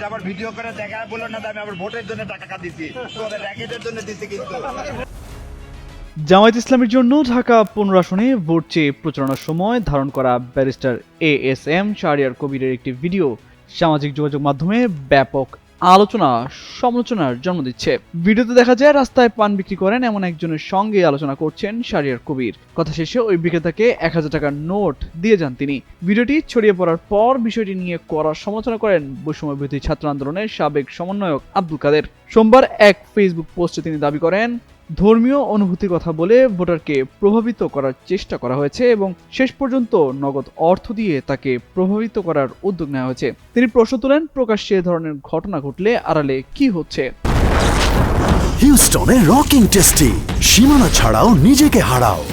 এটা আবার ভিডিও করে দেখায় বললো না আমি আবার ভোটের জন্য টাকা দিচ্ছি, তোদের র্যাকেটের জন্য দিচ্ছি কিন্তু। জামায়াত ইসলামের জন্য ঢাকা 15 আসনে ভোট চেয়ে প্রচারণার সময় ধারণ করা ব্যারিস্টার ASM শাহরিয়ার কবিরের একটি ভিডিও সামাজিক যোগাযোগ মাধ্যমে ব্যাপক আলোচনা সমালোচনার জন্ম দিচ্ছে। ভিডিওতে দেখা যায় রাস্তায় পান বিক্রি করেন এমন একজনের সঙ্গে আলোচনা করছেন শাহরিয়ার কবির। কথা শেষে ওই বিক্রেতাকে 1000 টাকার নোট দিয়ে যান তিনি। ভিডিওটি ছড়িয়ে পড়ার পর বিষয়টি নিয়ে কড়া সমালোচনা করেন বৈষম্য বিরোধী ছাত্র আন্দোলনের সাবেক সমন্বয়ক আব্দুল কাদের। সোমবার এক ফেসবুক পোস্টে তিনি দাবি করেন, ধর্মীয় অনুভূতির কথা বলে ভোটারকে প্রভাবিত করার চেষ্টা করা হয়েছে এবং শেষ পর্যন্ত নগদ অর্থ দিয়ে তাকে প্রভাবিত করার উদ্যোগ নেওয়া হয়েছে। তিনি প্রশ্ন তোলেন, প্রকাশ্যে এ ধরনের ঘটনা ঘটলে আড়ালে কি হচ্ছে? হিউস্টনে রকিং টেস্টি, সীমানা ছাড়াও নিজেকে হারাও।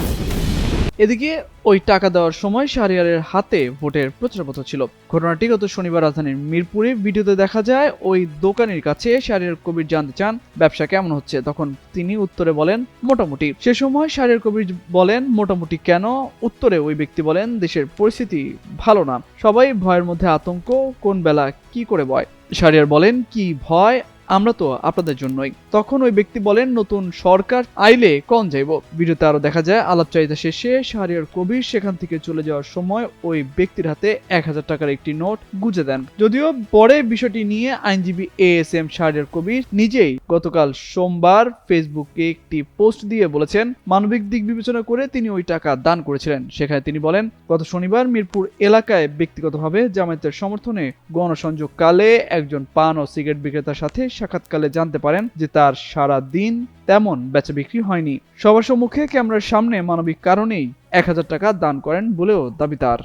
এদিকে ওই টাকা দেওয়ার সময় শাহরিয়ারের হাতে ভোটের প্রচারপত্র ছিল। ঘটনাটি গত শনিবার রাজধানীর মিরপুরে ভিডিওতে দেখা যায় ওই দোকানের কাছে শাহরিয়ার কবির জানতে চান ব্যবসা কেমন হচ্ছে। তখন তিনি উত্তরে বলেন মোটামুটি। সে সময় শাহরিয়ার কবির বলেন মোটামুটি কেন? উত্তরে ওই ব্যক্তি বলেন দেশের পরিস্থিতি ভালো না, সবাই ভয়ের মধ্যে আতঙ্ক, কোন বেলা কি করে ভয়। শাহরিয়ার বলেন কি ভয়? আমরা তো আপনাদের জন্যই। তখন ওই ব্যক্তি বলেন নতুন সরকার আইলে কোন যাইব। ভিডিওতে আরো দেখা যায় আলাপচারিতা শেষে শাহরিয়ার কবির সেখান থেকে চলে যাওয়ার সময় ওই ব্যক্তির হাতে 1000 টাকার একটি নোট গুঁজে দেন। যদিও পরে বিষয়টি নিয়ে আইনজীবী ASM শাহরিয়ার কবির নিজেই গতকাল সোমবার ফেসবুকে একটি পোস্ট দিয়ে বলেছেন মানবিক দিক বিবেচনা করে তিনি ওই টাকা দান করেছিলেন। সেখানে তিনি বলেন গত শনিবার মিরপুর এলাকায় ব্যক্তিগতভাবে জামায়াতের সমর্থনে গণসংযোগকালে একজন পান ও সিগারেট বিক্রেতার সাথে সাক্ষাৎকালে জানতে পারেন যে তার সারা দিন তেমন বেচা বিক্রি হয়নি। সবার সম্মুখে ক্যামেরার সামনে মানবিক কারণেই 1000 টাকা দান করেন বলেও দাবি তার।